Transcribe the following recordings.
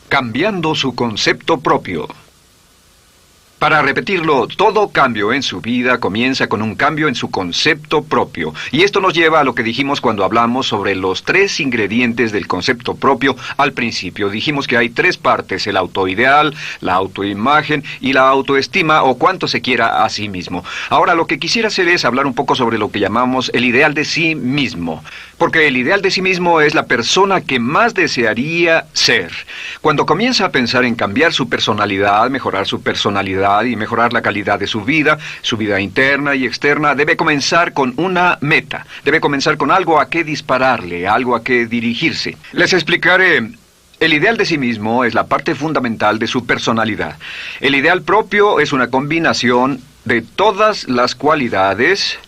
Cambiando su concepto propio. Para repetirlo, todo cambio en su vida comienza con un cambio en su concepto propio. Y esto nos lleva a lo que dijimos cuando hablamos sobre los 3 ingredientes del concepto propio al principio. Dijimos que hay 3 partes: el autoideal, la autoimagen y la autoestima, o cuánto se quiera a sí mismo. Ahora, lo que quisiera hacer es hablar un poco sobre lo que llamamos el ideal de sí mismo. Porque el ideal de sí mismo es la persona que más desearía ser. Cuando comienza a pensar en cambiar su personalidad, mejorar su personalidad y mejorar la calidad de su vida interna y externa, debe comenzar con una meta. Debe comenzar con algo a qué dispararle, algo a qué dirigirse. Les explicaré. El ideal de sí mismo es la parte fundamental de su personalidad. El ideal propio es una combinación de todas las cualidades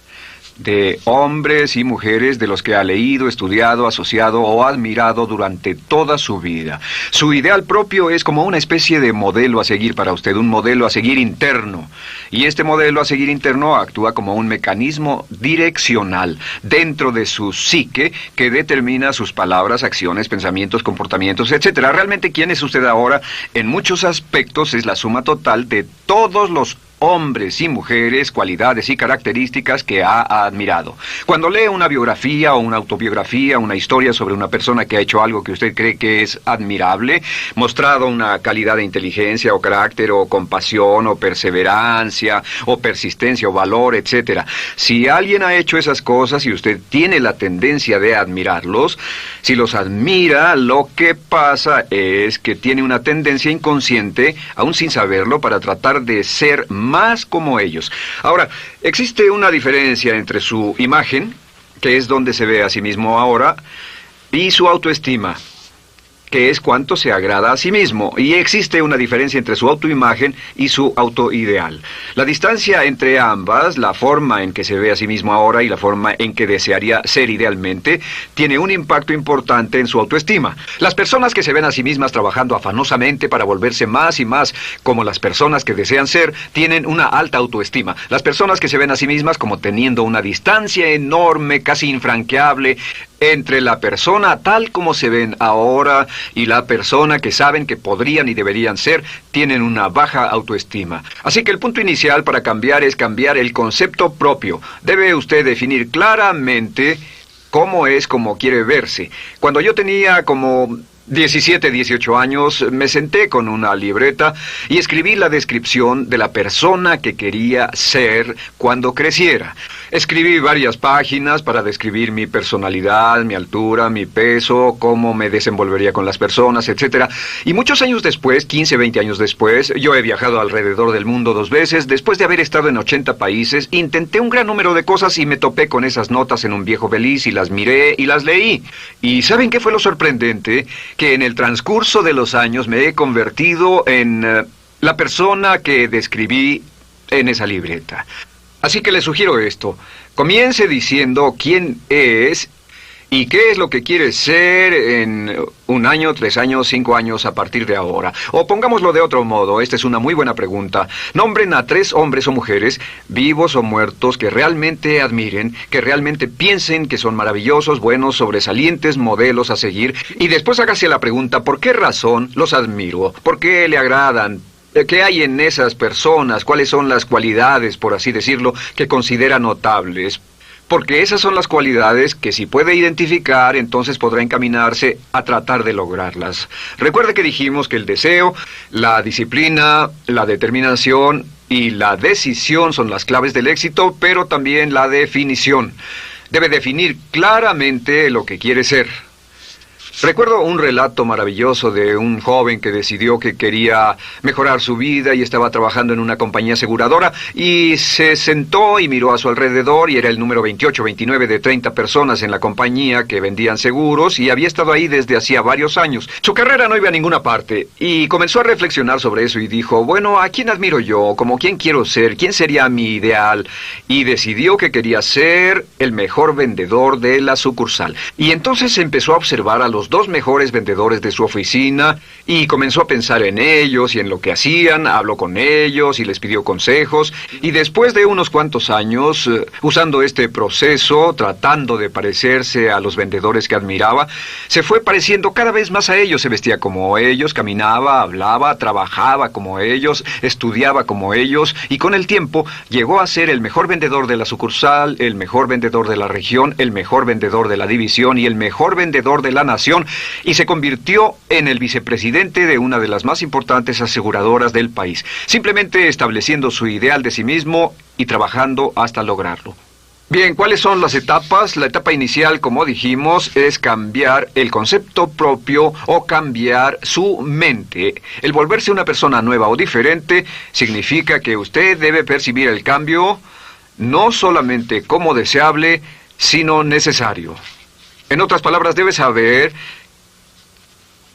de hombres y mujeres de los que ha leído, estudiado, asociado o admirado durante toda su vida. Su ideal propio es como una especie de modelo a seguir para usted, un modelo a seguir interno. Y este modelo a seguir interno actúa como un mecanismo direccional dentro de su psique que determina sus palabras, acciones, pensamientos, comportamientos, etc. Realmente, ¿quién es usted ahora? En muchos aspectos es la suma total de todos los hombres y mujeres, cualidades y características que ha admirado. Cuando lee una biografía o una autobiografía, una historia sobre una persona que ha hecho algo que usted cree que es admirable, mostrado una calidad de inteligencia o carácter o compasión o perseverancia o persistencia o valor, etc. Si alguien ha hecho esas cosas y usted tiene la tendencia de admirarlos, si los admira, lo que pasa es que tiene una tendencia inconsciente, aún sin saberlo, para tratar de ser más como ellos. Ahora, existe una diferencia entre su imagen, que es donde se ve a sí mismo ahora, y su autoestima, que es cuánto se agrada a sí mismo. Y existe una diferencia entre su autoimagen y su autoideal. La distancia entre ambas, la forma en que se ve a sí mismo ahora y la forma en que desearía ser idealmente, tiene un impacto importante en su autoestima. Las personas que se ven a sí mismas trabajando afanosamente para volverse más y más como las personas que desean ser, tienen una alta autoestima. Las personas que se ven a sí mismas como teniendo una distancia enorme, casi infranqueable, entre la persona tal como se ven ahora y la persona que saben que podrían y deberían ser, tienen una baja autoestima. Así que el punto inicial para cambiar es cambiar el concepto propio. Debe usted definir claramente cómo es como quiere verse. Cuando yo tenía como 17, 18 años, me senté con una libreta y escribí la descripción de la persona que quería ser cuando creciera. Escribí varias páginas para describir mi personalidad, mi altura, mi peso, cómo me desenvolvería con las personas, etc. Y muchos años después, 15, 20 años después, yo he viajado alrededor del mundo 2 veces. Después de haber estado en 80 países, intenté un gran número de cosas y me topé con esas notas en un viejo beliz y las miré y las leí. ¿Y saben qué fue lo sorprendente? Que en el transcurso de los años me he convertido en la persona que describí en esa libreta. Así que le sugiero esto. Comience diciendo quién es y qué es lo que quiere ser en 1 año, 3 años, 5 años a partir de ahora. O pongámoslo de otro modo, esta es una muy buena pregunta. Nombren a 3 hombres o mujeres, vivos o muertos, que realmente admiren, que realmente piensen que son maravillosos, buenos, sobresalientes, modelos a seguir. Y después hágase la pregunta, ¿por qué razón los admiro? ¿Por qué le agradan? ¿Qué hay en esas personas? ¿Cuáles son las cualidades, por así decirlo, que considera notables? Porque esas son las cualidades que si puede identificar, entonces podrá encaminarse a tratar de lograrlas. Recuerde que dijimos que el deseo, la disciplina, la determinación y la decisión son las claves del éxito, pero también la definición. Debe definir claramente lo que quiere ser. Recuerdo un relato maravilloso de un joven que decidió que quería mejorar su vida y estaba trabajando en una compañía aseguradora y se sentó y miró a su alrededor y era el número 28, 29 de 30 personas en la compañía que vendían seguros y había estado ahí desde hacía varios años. Su carrera no iba a ninguna parte y comenzó a reflexionar sobre eso y dijo, bueno, ¿a quién admiro yo? ¿Cómo quién quiero ser? ¿Quién sería mi ideal? Y decidió que quería ser el mejor vendedor de la sucursal. Y entonces empezó a observar a los los 2 mejores vendedores de su oficina y comenzó a pensar en ellos y en lo que hacían, habló con ellos y les pidió consejos. Y después de unos cuantos años, usando este proceso, tratando de parecerse a los vendedores que admiraba, se fue pareciendo cada vez más a ellos. Se vestía como ellos, caminaba, hablaba, trabajaba como ellos, estudiaba como ellos, y con el tiempo llegó a ser el mejor vendedor de la sucursal, el mejor vendedor de la región, el mejor vendedor de la división y el mejor vendedor de la nación, y se convirtió en el vicepresidente de una de las más importantes aseguradoras del país, simplemente estableciendo su ideal de sí mismo y trabajando hasta lograrlo. Bien, ¿cuáles son las etapas? La etapa inicial, como dijimos, es cambiar el concepto propio o cambiar su mente. El volverse una persona nueva o diferente significa que usted debe percibir el cambio no solamente como deseable, sino necesario. En otras palabras, debe saber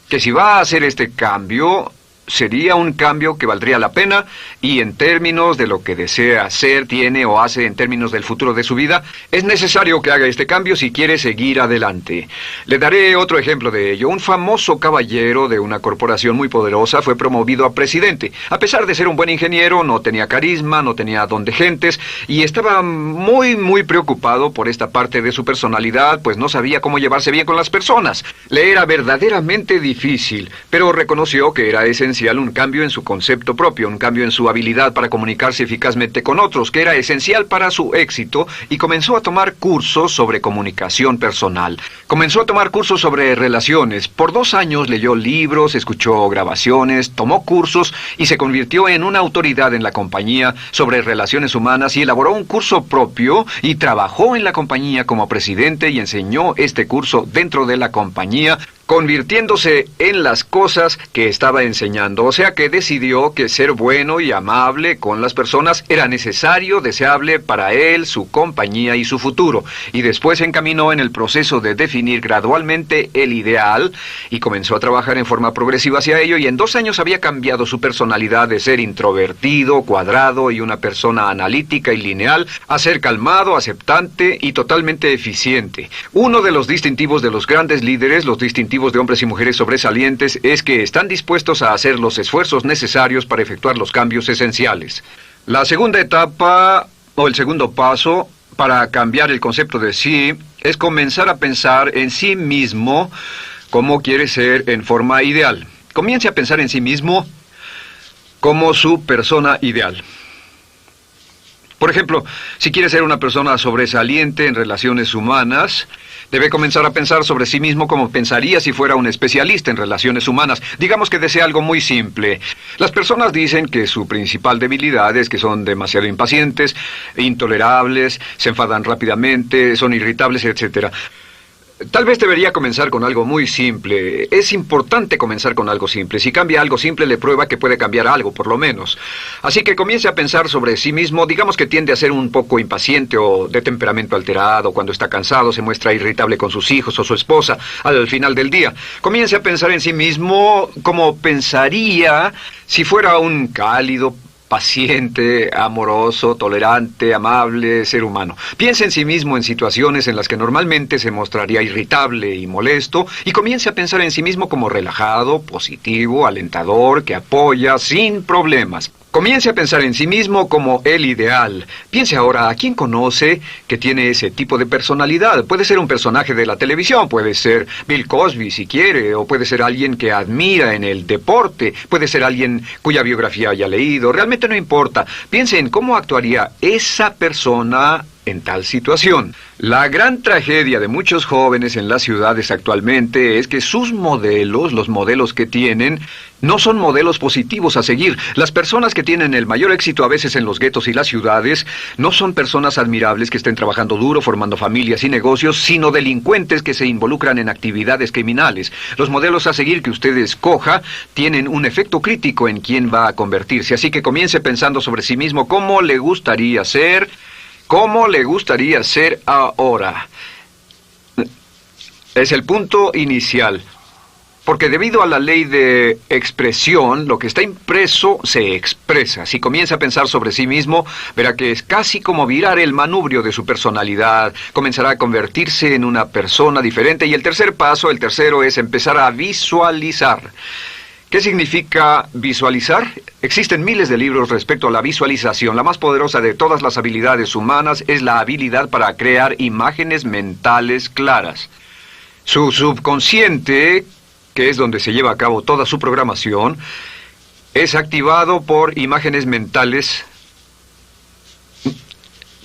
que si va a hacer este cambio, sería un cambio que valdría la pena, y en términos de lo que desea hacer, tiene o hace en términos del futuro de su vida, es necesario que haga este cambio si quiere seguir adelante. Le daré otro ejemplo de ello. Un famoso caballero de una corporación muy poderosa fue promovido a presidente. A pesar de ser un buen ingeniero, no tenía carisma, no tenía don de gentes, y estaba muy preocupado por esta parte de su personalidad, pues no sabía cómo llevarse bien con las personas. Le era verdaderamente difícil, pero reconoció que era esencial un cambio en su concepto propio, un cambio en su habilidad para comunicarse eficazmente con otros, que era esencial para su éxito, y comenzó a tomar cursos sobre comunicación personal. Comenzó a tomar cursos sobre relaciones. Por 2 años leyó libros, escuchó grabaciones, tomó cursos y se convirtió en una autoridad en la compañía sobre relaciones humanas, y elaboró un curso propio y trabajó en la compañía como presidente y enseñó este curso dentro de la compañía, convirtiéndose en las cosas que estaba enseñando. O sea que decidió que ser bueno y amable con las personas era necesario, deseable para él, su compañía y su futuro. Y después se encaminó en el proceso de definir gradualmente el ideal y comenzó a trabajar en forma progresiva hacia ello, y en 2 años había cambiado su personalidad de ser introvertido, cuadrado y una persona analítica y lineal a ser calmado, aceptante y totalmente eficiente. Uno de los distintivos de los grandes líderes, los distintivos de hombres y mujeres sobresalientes, es que están dispuestos a hacer los esfuerzos necesarios para efectuar los cambios esenciales. La segunda etapa, o el segundo paso, para cambiar el concepto de sí, es comenzar a pensar en sí mismo como quiere ser en forma ideal. Comience a pensar en sí mismo como su persona ideal. Por ejemplo, si quiere ser una persona sobresaliente en relaciones humanas, debe comenzar a pensar sobre sí mismo como pensaría si fuera un especialista en relaciones humanas. Digamos que desea algo muy simple. Las personas dicen que su principal debilidad es que son demasiado impacientes, intolerables, se enfadan rápidamente, son irritables, etc. Tal vez debería comenzar con algo muy simple. Es importante comenzar con algo simple. Si cambia algo simple, le prueba que puede cambiar algo, por lo menos. Así que comience a pensar sobre sí mismo. Digamos que tiende a ser un poco impaciente o de temperamento alterado. Cuando está cansado, se muestra irritable con sus hijos o su esposa al final del día. Comience a pensar en sí mismo como pensaría si fuera un cálido, paciente, amoroso, tolerante, amable ser humano. Piense en sí mismo en situaciones en las que normalmente se mostraría irritable y molesto, y comience a pensar en sí mismo como relajado, positivo, alentador, que apoya sin problemas. Comience a pensar en sí mismo como el ideal. Piense ahora a quién conoce que tiene ese tipo de personalidad. Puede ser un personaje de la televisión, puede ser Bill Cosby si quiere, o puede ser alguien que admira en el deporte, puede ser alguien cuya biografía haya leído. Realmente no importa. Piense en cómo actuaría esa persona en tal situación. La gran tragedia de muchos jóvenes en las ciudades actualmente es que sus modelos, los modelos que tienen, no son modelos positivos a seguir. Las personas que tienen el mayor éxito a veces en los guetos y las ciudades no son personas admirables que estén trabajando duro, formando familias y negocios, sino delincuentes que se involucran en actividades criminales. Los modelos a seguir que usted escoja tienen un efecto crítico en quién va a convertirse. Así que comience pensando sobre sí mismo cómo le gustaría ser. ¿Cómo le gustaría ser ahora? Es el punto inicial. Porque debido a la ley de expresión, lo que está impreso se expresa. Si comienza a pensar sobre sí mismo, verá que es casi como virar el manubrio de su personalidad. Comenzará a convertirse en una persona diferente. Y el tercer paso, el tercero, es empezar a visualizar. ¿Qué significa visualizar? Existen miles de libros respecto a la visualización. La más poderosa de todas las habilidades humanas es la habilidad para crear imágenes mentales claras. Su subconsciente, que es donde se lleva a cabo toda su programación, es activado por imágenes mentales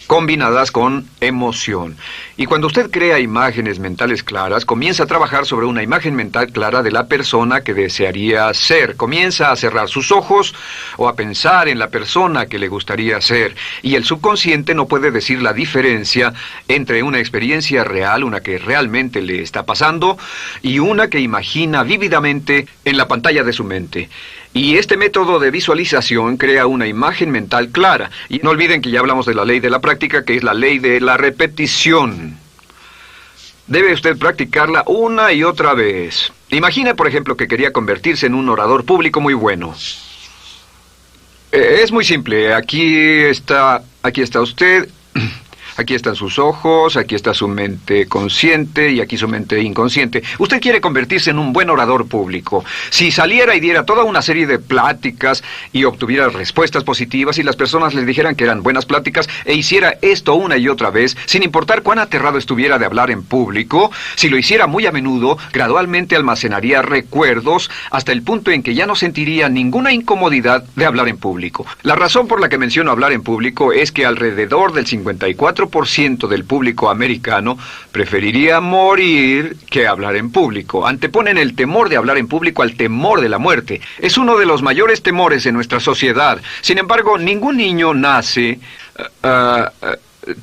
combinadas con emoción. Y cuando usted crea imágenes mentales claras, comienza a trabajar sobre una imagen mental clara de la persona que desearía ser. Comienza a cerrar sus ojos o a pensar en la persona que le gustaría ser. Y el subconsciente no puede decir la diferencia entre una experiencia real, una que realmente le está pasando, y una que imagina vívidamente en la pantalla de su mente. Y este método de visualización crea una imagen mental clara. Y no olviden que ya hablamos de la ley de la práctica, que es la ley de la repetición. Debe usted practicarla una y otra vez. Imagine, por ejemplo, que quería convertirse en un orador público muy bueno. Es muy simple. Aquí está usted. Aquí están sus ojos, aquí está su mente consciente y aquí su mente inconsciente. Usted quiere convertirse en un buen orador público. Si saliera y diera toda una serie de pláticas y obtuviera respuestas positivas y las personas le dijeran que eran buenas pláticas e hiciera esto una y otra vez, sin importar cuán aterrado estuviera de hablar en público, si lo hiciera muy a menudo, gradualmente almacenaría recuerdos hasta el punto en que ya no sentiría ninguna incomodidad de hablar en público. La razón por la que menciono hablar en público es que alrededor del 54% del público americano preferiría morir que hablar en público. Anteponen el temor de hablar en público al temor de la muerte. Es uno de los mayores temores en nuestra sociedad. Sin embargo, ningún niño nace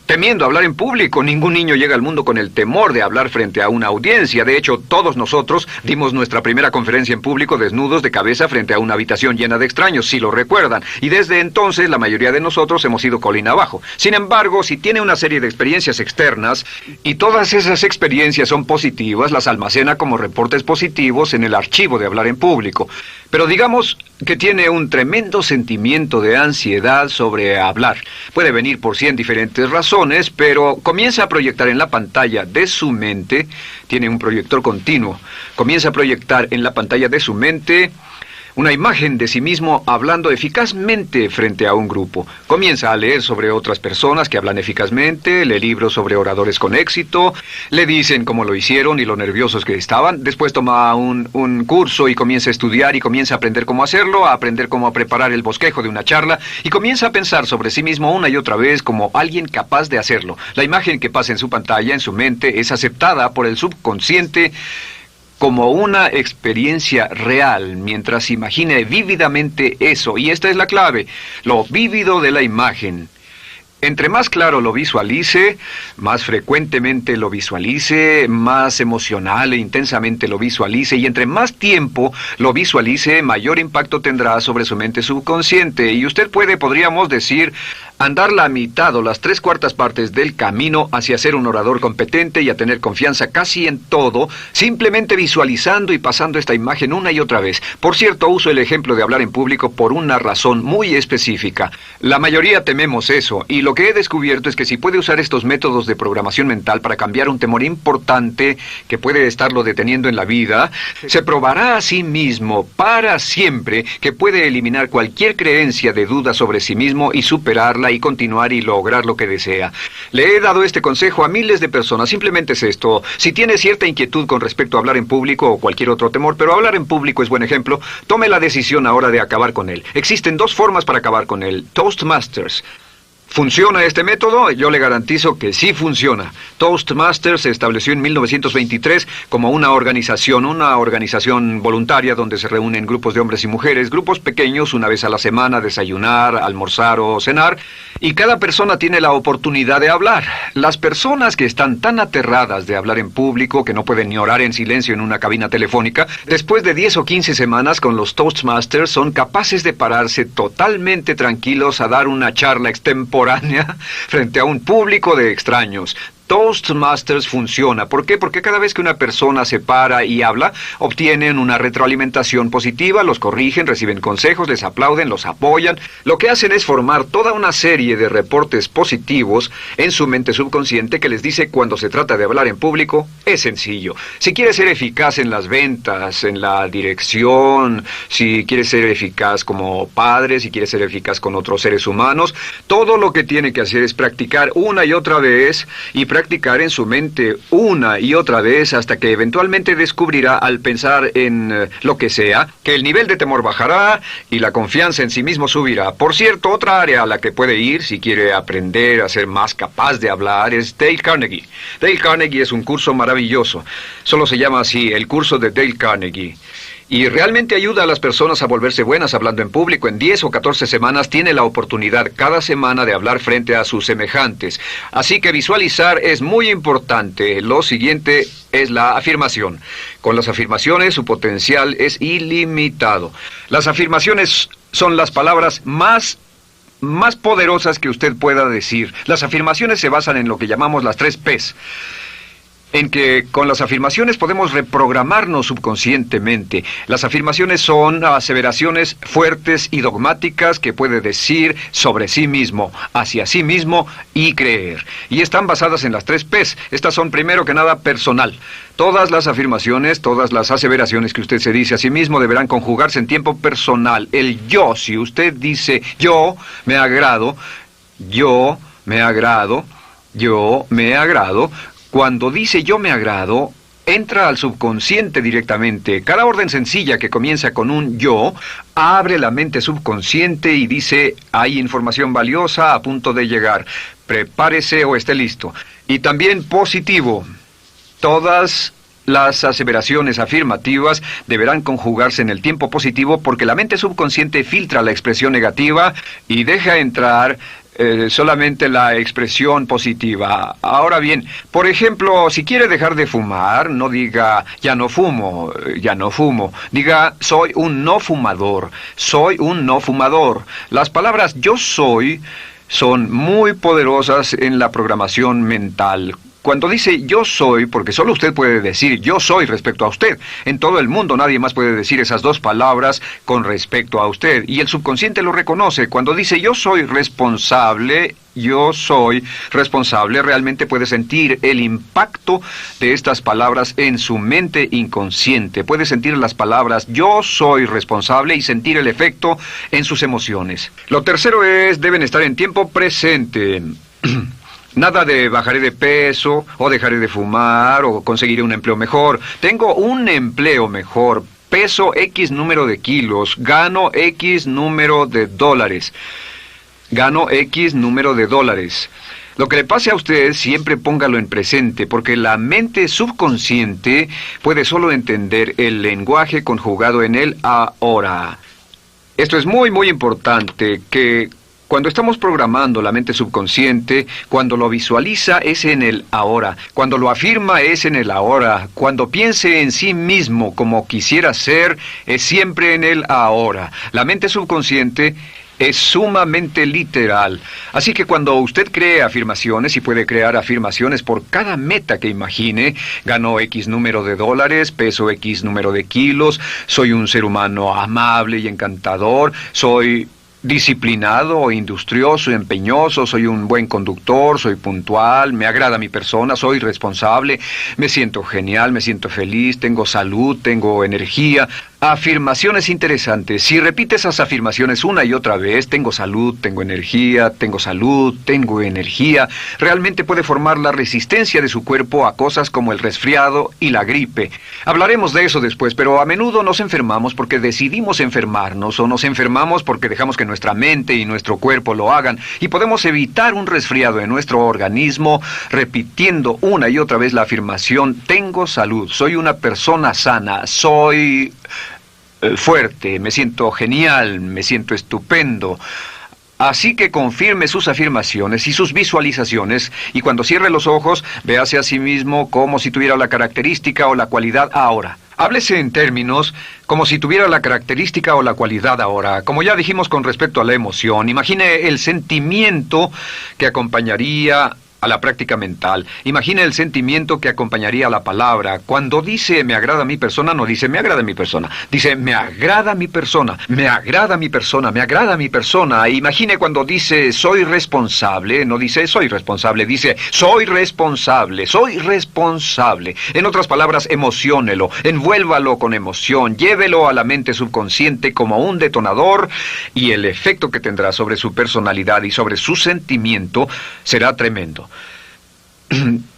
temiendo hablar en público. Ningún niño llega al mundo con el temor de hablar frente a una audiencia. De hecho, todos nosotros dimos nuestra primera conferencia en público desnudos de cabeza frente a una habitación llena de extraños, si lo recuerdan. Y desde entonces, la mayoría de nosotros hemos ido colina abajo. Sin embargo, si tiene una serie de experiencias externas, y todas esas experiencias son positivas, las almacena como reportes positivos en el archivo de hablar en público. Pero digamos que tiene un tremendo sentimiento de ansiedad sobre hablar. Puede venir por 100 diferentes razones, pero comienza a proyectar en la pantalla de su mente, tiene un proyector continuo, comienza a proyectar en la pantalla de su mente una imagen de sí mismo hablando eficazmente frente a un grupo. Comienza a leer sobre otras personas que hablan eficazmente, lee libros sobre oradores con éxito, le dicen cómo lo hicieron y lo nerviosos que estaban. Después toma un curso y comienza a estudiar y comienza a aprender cómo hacerlo, a aprender cómo preparar el bosquejo de una charla y comienza a pensar sobre sí mismo una y otra vez como alguien capaz de hacerlo. La imagen que pasa en su pantalla, en su mente, es aceptada por el subconsciente como una experiencia real, mientras imagine vívidamente eso. Y esta es la clave, lo vívido de la imagen. Entre más claro lo visualice, más frecuentemente lo visualice, más emocional e intensamente lo visualice, y entre más tiempo lo visualice, mayor impacto tendrá sobre su mente subconsciente. Y usted podríamos decir, andar la mitad o las 3/4 partes del camino hacia ser un orador competente y a tener confianza casi en todo, simplemente visualizando y pasando esta imagen una y otra vez. Por cierto, uso el ejemplo de hablar en público por una razón muy específica. La mayoría tememos eso, y lo que he descubierto es que si puede usar estos métodos de programación mental para cambiar un temor importante que puede estarlo deteniendo en la vida, se probará a sí mismo para siempre que puede eliminar cualquier creencia de duda sobre sí mismo y superarla y continuar y lograr lo que desea. Le he dado este consejo a miles de personas. Simplemente es esto: si tiene cierta inquietud con respecto a hablar en público o cualquier otro temor, pero hablar en público es buen ejemplo, tome la decisión ahora de acabar con él. Existen 2 formas para acabar con él. Toastmasters. ¿Funciona este método? Yo le garantizo que sí funciona. Toastmasters se estableció en 1923 como una organización voluntaria donde se reúnen grupos de hombres y mujeres, grupos pequeños, una vez a la semana, desayunar, almorzar o cenar, y cada persona tiene la oportunidad de hablar. Las personas que están tan aterradas de hablar en público que no pueden ni orar en silencio en una cabina telefónica, después de 10 o 15 semanas con los Toastmasters son capaces de pararse totalmente tranquilos a dar una charla extemporánea frente a un público de extraños. Toastmasters funciona. ¿Por qué? Porque cada vez que una persona se para y habla, obtienen una retroalimentación positiva, los corrigen, reciben consejos, les aplauden, los apoyan. Lo que hacen es formar toda una serie de reportes positivos en su mente subconsciente que les dice cuando se trata de hablar en público, es sencillo. Si quieres ser eficaz en las ventas, en la dirección, si quieres ser eficaz como padre, si quieres ser eficaz con otros seres humanos, todo lo que tiene que hacer es practicar una y otra vez y practicar en su mente una y otra vez hasta que eventualmente descubrirá al pensar en lo que sea, que el nivel de temor bajará y la confianza en sí mismo subirá. Por cierto, otra área a la que puede ir si quiere aprender a ser más capaz de hablar es Dale Carnegie. Dale Carnegie es un curso maravilloso. Solo se llama así, el curso de Dale Carnegie. Y realmente ayuda a las personas a volverse buenas hablando en público. En 10 o 14 semanas tiene la oportunidad cada semana de hablar frente a sus semejantes. Así que visualizar es muy importante. Lo siguiente es la afirmación. Con las afirmaciones su potencial es ilimitado. Las afirmaciones son las palabras más poderosas que usted pueda decir. Las afirmaciones se basan en lo que llamamos las 3 Ps. En que con las afirmaciones podemos reprogramarnos subconscientemente. Las afirmaciones son aseveraciones fuertes y dogmáticas que puede decir sobre sí mismo, hacia sí mismo y creer. Y están basadas en las 3 Ps. Estas son primero que nada personal. Todas las afirmaciones, todas las aseveraciones que usted se dice a sí mismo deberán conjugarse en tiempo personal. El yo, si usted dice yo me agrado, yo me agrado, yo me agrado. Cuando dice yo me agrado, entra al subconsciente directamente. Cada orden sencilla que comienza con un yo, abre la mente subconsciente y dice, hay información valiosa a punto de llegar. Prepárese o esté listo. Y también positivo. Todas las aseveraciones afirmativas deberán conjugarse en el tiempo positivo porque la mente subconsciente filtra la expresión negativa y deja entrar solamente la expresión positiva. Ahora bien, por ejemplo, si quiere dejar de fumar, no diga ya no fumo, ya no fumo. Diga soy un no fumador, soy un no fumador. Las palabras yo soy son muy poderosas en la programación mental. Cuando dice yo soy, porque solo usted puede decir yo soy respecto a usted. En todo el mundo nadie más puede decir esas 2 palabras con respecto a usted. Y el subconsciente lo reconoce. Cuando dice yo soy responsable, realmente puede sentir el impacto de estas palabras en su mente inconsciente. Puede sentir las palabras yo soy responsable y sentir el efecto en sus emociones. Lo tercero es, deben estar en tiempo presente. Nada de bajaré de peso, o dejaré de fumar, o conseguiré un empleo mejor. Tengo un empleo mejor, peso X número de kilos, gano X número de dólares. Gano X número de dólares. Lo que le pase a usted, siempre póngalo en presente, porque la mente subconsciente puede solo entender el lenguaje conjugado en el ahora. Esto es muy, muy importante, que cuando estamos programando la mente subconsciente, cuando lo visualiza es en el ahora, cuando lo afirma es en el ahora, cuando piense en sí mismo como quisiera ser, es siempre en el ahora. La mente subconsciente es sumamente literal. Así que cuando usted cree afirmaciones, y puede crear afirmaciones por cada meta que imagine, gano X número de dólares, peso X número de kilos, soy un ser humano amable y encantador, soy disciplinado, industrioso, empeñoso, soy un buen conductor, soy puntual, me agrada mi persona, soy responsable, me siento genial, me siento feliz, tengo salud, tengo energía. Afirmaciones interesantes. Si repite esas afirmaciones una y otra vez, tengo salud, tengo energía, tengo salud, tengo energía, realmente puede formar la resistencia de su cuerpo a cosas como el resfriado y la gripe. Hablaremos de eso después, pero a menudo nos enfermamos porque decidimos enfermarnos, o nos enfermamos porque dejamos que nuestra mente y nuestro cuerpo lo hagan, y podemos evitar un resfriado en nuestro organismo repitiendo una y otra vez la afirmación, tengo salud, soy una persona sana, soy fuerte, me siento genial, me siento estupendo. Así que confirme sus afirmaciones y sus visualizaciones, y cuando cierre los ojos, véase a sí mismo como si tuviera la característica o la cualidad ahora. Háblese en términos como si tuviera la característica o la cualidad ahora. Como ya dijimos con respecto a la emoción, imagine el sentimiento que acompañaría a la práctica mental. Imagine el sentimiento que acompañaría a la palabra. Cuando dice me agrada mi persona, no dice me agrada mi persona. Dice me agrada mi persona, me agrada mi persona, me agrada mi persona. Imagine cuando dice soy responsable, no dice soy responsable, dice soy responsable, soy responsable. En otras palabras, emociónelo, envuélvalo con emoción, llévelo a la mente subconsciente como un detonador y el efecto que tendrá sobre su personalidad y sobre su sentimiento será tremendo.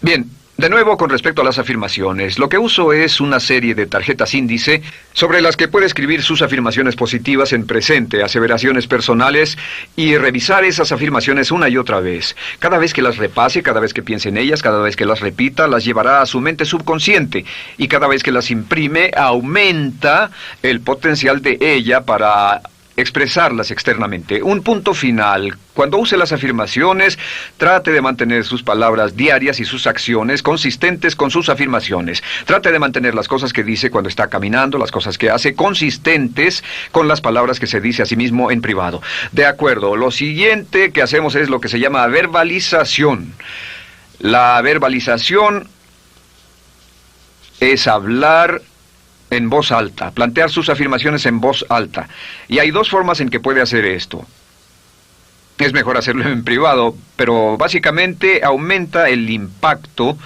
Bien, de nuevo con respecto a las afirmaciones, lo que uso es una serie de tarjetas índice sobre las que puede escribir sus afirmaciones positivas en presente, aseveraciones personales y revisar esas afirmaciones una y otra vez. Cada vez que las repase, cada vez que piense en ellas, cada vez que las repita, las llevará a su mente subconsciente y cada vez que las imprime, aumenta el potencial de ella para expresarlas externamente. Un punto final. Cuando use las afirmaciones, trate de mantener sus palabras diarias y sus acciones consistentes con sus afirmaciones. Trate de mantener las cosas que dice cuando está caminando, las cosas que hace, consistentes con las palabras que se dice a sí mismo en privado. De acuerdo, lo siguiente que hacemos es lo que se llama verbalización. La verbalización es hablar en voz alta, plantear sus afirmaciones en voz alta. Y hay dos formas en que puede hacer esto. Es mejor hacerlo en privado, pero básicamente aumenta el impacto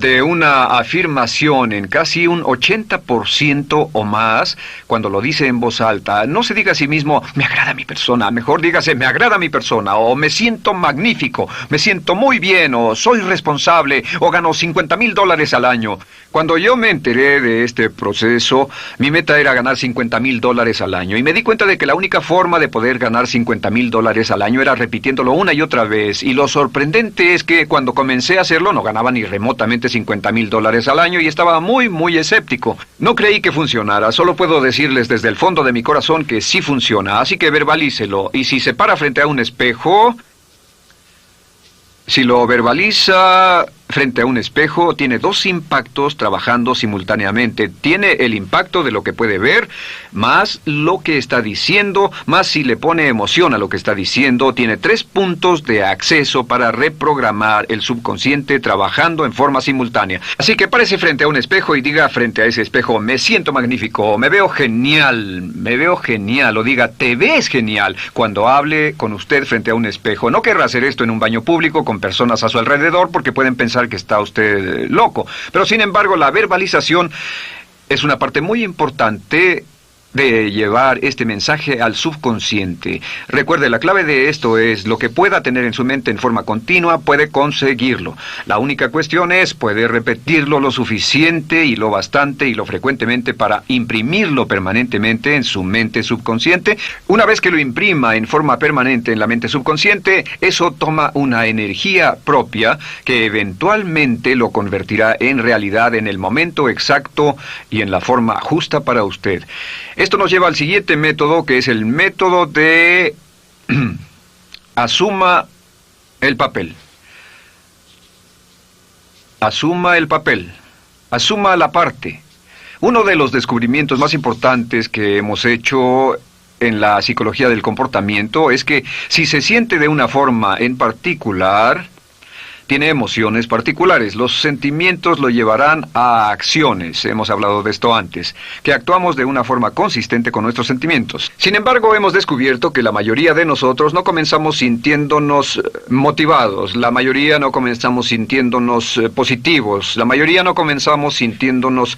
de una afirmación en casi un 80% o más cuando lo dice en voz alta. No se diga a sí mismo, me agrada mi persona, mejor dígase, me agrada mi persona, o me siento magnífico, me siento muy bien, o soy responsable, o gano $50,000 al año. Cuando yo me enteré de este proceso, mi meta era ganar $50,000 al año, y me di cuenta de que la única forma de poder ganar $50,000 al año era repitiéndolo una y otra vez, y lo sorprendente es que cuando comencé a hacerlo no ganaba ni remotamente $50,000 al año y estaba muy escéptico. No creí que funcionara, solo puedo decirles desde el fondo de mi corazón que sí funciona, así que verbalícelo. Y si se para frente a un espejo, si lo verbaliza frente a un espejo, tiene dos impactos trabajando simultáneamente. Tiene el impacto de lo que puede ver, más lo que está diciendo, más si le pone emoción a lo que está diciendo. Tiene 3 puntos de acceso para reprogramar el subconsciente trabajando en forma simultánea. Así que párese frente a un espejo y diga frente a ese espejo, me siento magnífico, me veo genial, o diga, te ves genial, cuando hable con usted frente a un espejo. No querrá hacer esto en un baño público con personas a su alrededor porque pueden pensar que está usted loco. Pero sin embargo, la verbalización es una parte muy importante de llevar este mensaje al subconsciente. Recuerde, la clave de esto es lo que pueda tener en su mente en forma continua, puede conseguirlo. La única cuestión es, puede repetirlo lo suficiente y lo bastante y lo frecuentemente para imprimirlo permanentemente en su mente subconsciente. Una vez que lo imprima en forma permanente en la mente subconsciente, eso toma una energía propia que eventualmente lo convertirá en realidad en el momento exacto y en la forma justa para usted. Esto nos lleva al siguiente método, que es el método de asuma el papel. Asuma el papel. Asuma la parte. Uno de los descubrimientos más importantes que hemos hecho en la psicología del comportamiento es que si se siente de una forma en particular, tiene emociones particulares. Los sentimientos lo llevarán a acciones, hemos hablado de esto antes, que actuamos de una forma consistente con nuestros sentimientos. Sin embargo, hemos descubierto que la mayoría de nosotros no comenzamos sintiéndonos motivados, la mayoría no comenzamos sintiéndonos positivos, la mayoría no comenzamos sintiéndonos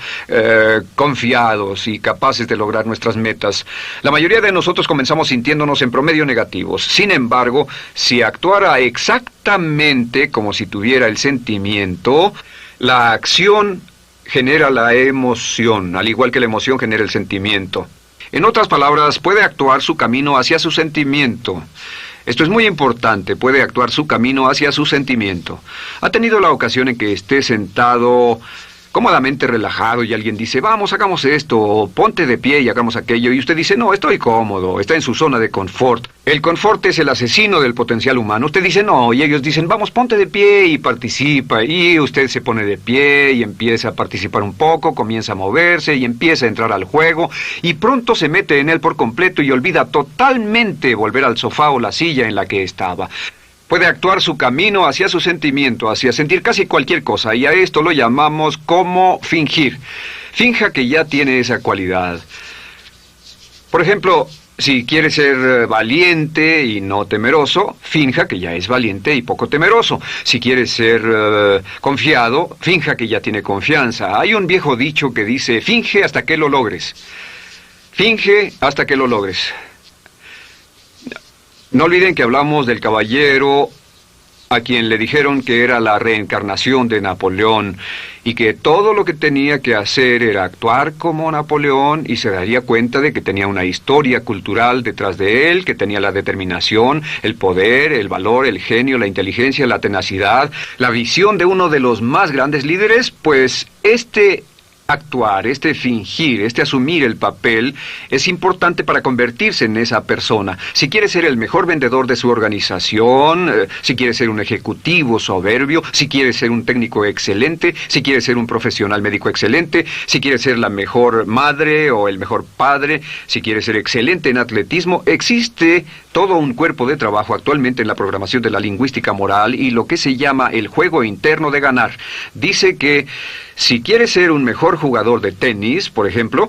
confiados y capaces de lograr nuestras metas. La mayoría de nosotros comenzamos sintiéndonos en promedio negativos. Sin embargo, si actuara exactamente como si tuviera el sentimiento, la acción genera la emoción, al igual que la emoción genera el sentimiento. En otras palabras, puede actuar su camino hacia su sentimiento. Esto es muy importante, puede actuar su camino hacia su sentimiento. ¿Ha tenido la ocasión en que esté sentado cómodamente relajado y alguien dice, vamos, hagamos esto, o ponte de pie y hagamos aquello, y usted dice, no, estoy cómodo, está en su zona de confort? El confort es el asesino del potencial humano. Usted dice, no, y ellos dicen, vamos, ponte de pie y participa, y usted se pone de pie y empieza a participar un poco, comienza a moverse y empieza a entrar al juego, y pronto se mete en él por completo y olvida totalmente volver al sofá o la silla en la que estaba. Puede actuar su camino hacia su sentimiento, hacia sentir casi cualquier cosa, y a esto lo llamamos como fingir. Finja que ya tiene esa cualidad. Por ejemplo, si quiere ser valiente y no temeroso, finja que ya es valiente y poco temeroso. Si quiere ser confiado, finja que ya tiene confianza. Hay un viejo dicho que dice, finge hasta que lo logres. Finge hasta que lo logres. No olviden que hablamos del caballero a quien le dijeron que era la reencarnación de Napoleón y que todo lo que tenía que hacer era actuar como Napoleón y se daría cuenta de que tenía una historia cultural detrás de él, que tenía la determinación, el poder, el valor, el genio, la inteligencia, la tenacidad, la visión de uno de los más grandes líderes. Pues actuar, fingir, asumir el papel es importante para convertirse en esa persona. Si quiere ser el mejor vendedor de su organización, si quiere ser un ejecutivo soberbio, si quiere ser un técnico excelente, si quiere ser un profesional médico excelente, si quiere ser la mejor madre o el mejor padre, si quiere ser excelente en atletismo, existe todo un cuerpo de trabajo actualmente en la programación de la lingüística moral y lo que se llama el juego interno de ganar. Dice que si quiere ser un mejor jugador de tenis, por ejemplo,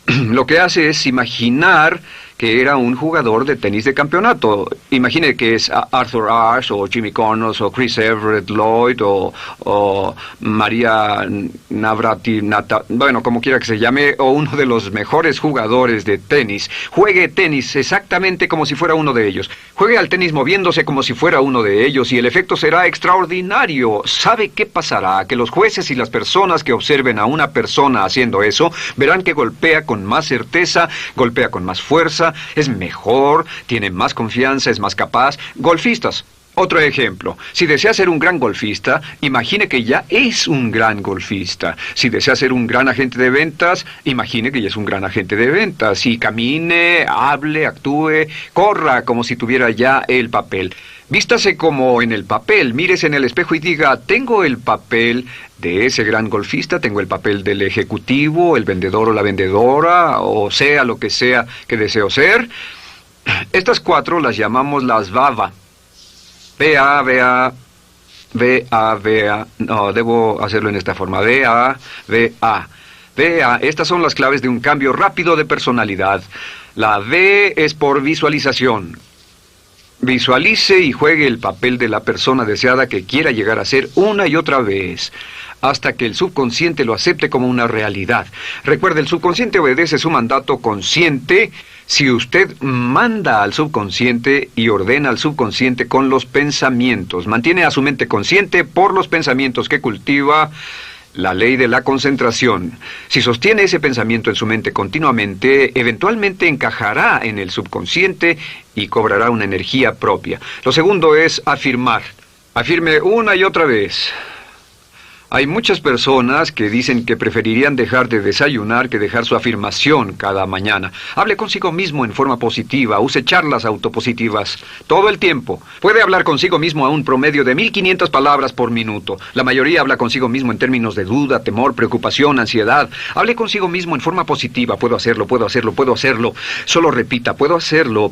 lo que hace es imaginar que era un jugador de tenis de campeonato. Imagine que es Arthur Ashe, o Jimmy Connors, o Chris Everett Lloyd, o María Navratilova, bueno, como quiera que se llame, o uno de los mejores jugadores de tenis. Juegue tenis exactamente como si fuera uno de ellos. Juegue al tenis moviéndose como si fuera uno de ellos y el efecto será extraordinario. ¿Sabe qué pasará? Que los jueces y las personas que observen a una persona haciendo eso verán que golpea con más certeza, golpea con más fuerza, es mejor, tiene más confianza, es más capaz. Golfistas. Otro ejemplo. Si desea ser un gran golfista, imagine que ya es un gran golfista. Si desea ser un gran agente de ventas, imagine que ya es un gran agente de ventas. Y camine, hable, actúe, corra como si tuviera ya el papel. Vístase como en el papel, mírese en el espejo y diga, tengo el papel de ese gran golfista, tengo el papel del ejecutivo, el vendedor o la vendedora, o sea lo que sea que deseo ser. Estas 4 las llamamos las VAVA. V-A, no, debo hacerlo en esta forma, V-A. Estas son las claves de un cambio rápido de personalidad. La V es por visualización. Visualice y juegue el papel de la persona deseada que quiera llegar a ser una y otra vez, hasta que el subconsciente lo acepte como una realidad. Recuerde, el subconsciente obedece su mandato consciente si usted manda al subconsciente y ordena al subconsciente con los pensamientos. Mantiene a su mente consciente por los pensamientos que cultiva. La ley de la concentración. Si sostiene ese pensamiento en su mente continuamente, eventualmente encajará en el subconsciente y cobrará una energía propia. Lo segundo es afirmar. Afirme una y otra vez. Hay muchas personas que dicen que preferirían dejar de desayunar que dejar su afirmación cada mañana. Hable consigo mismo en forma positiva, use charlas autopositivas todo el tiempo. Puede hablar consigo mismo a un promedio de 1500 palabras por minuto. La mayoría habla consigo mismo en términos de duda, temor, preocupación, ansiedad. Hable consigo mismo en forma positiva. Puedo hacerlo, puedo hacerlo, puedo hacerlo. Solo repita, puedo hacerlo,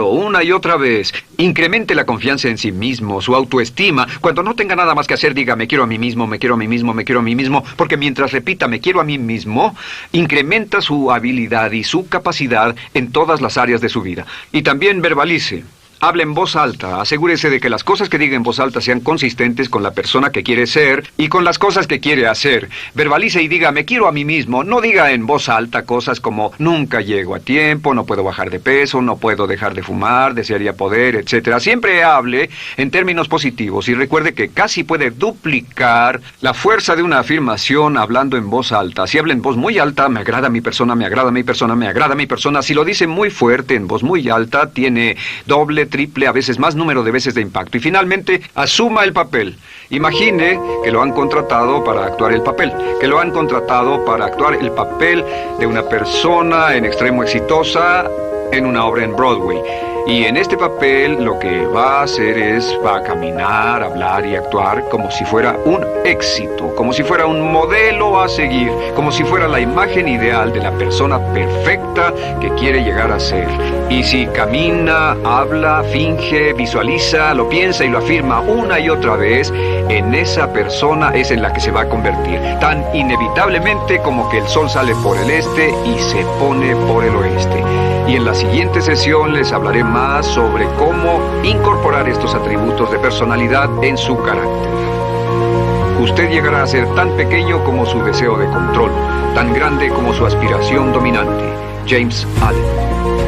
una y otra vez. Incremente la confianza en sí mismo, su autoestima. Cuando no tenga nada más que hacer, diga, me quiero a mí mismo, me quiero a mí mismo, me quiero a mí mismo, porque mientras repita, me quiero a mí mismo, incrementa su habilidad y su capacidad en todas las áreas de su vida. Y también verbalice. Hable en voz alta, asegúrese de que las cosas que diga en voz alta sean consistentes con la persona que quiere ser y con las cosas que quiere hacer. Verbalice y diga, me quiero a mí mismo. No diga en voz alta cosas como, nunca llego a tiempo, no puedo bajar de peso, no puedo dejar de fumar, desearía poder, etc. Siempre hable en términos positivos y recuerde que casi puede duplicar la fuerza de una afirmación hablando en voz alta. Si habla en voz muy alta, me agrada mi persona, me agrada mi persona, me agrada mi persona. Si lo dice muy fuerte, en voz muy alta, tiene doble, triple, a veces más número de veces de impacto. Y finalmente, asuma el papel. Imagine que lo han contratado para actuar el papel, que lo han contratado para actuar el papel de una persona en extremo exitosa en una obra en Broadway. Y en este papel lo que va a hacer es, va a caminar, hablar y actuar como si fuera un éxito, como si fuera un modelo a seguir, como si fuera la imagen ideal de la persona perfecta que quiere llegar a ser. Y si camina, habla, finge, visualiza, lo piensa y lo afirma una y otra vez, en esa persona es en la que se va a convertir, tan inevitablemente como que el sol sale por el este y se pone por el oeste. Y en la siguiente sesión les hablaré más sobre cómo incorporar estos atributos de personalidad en su carácter. Usted llegará a ser tan pequeño como su deseo de control, tan grande como su aspiración dominante. James Allen.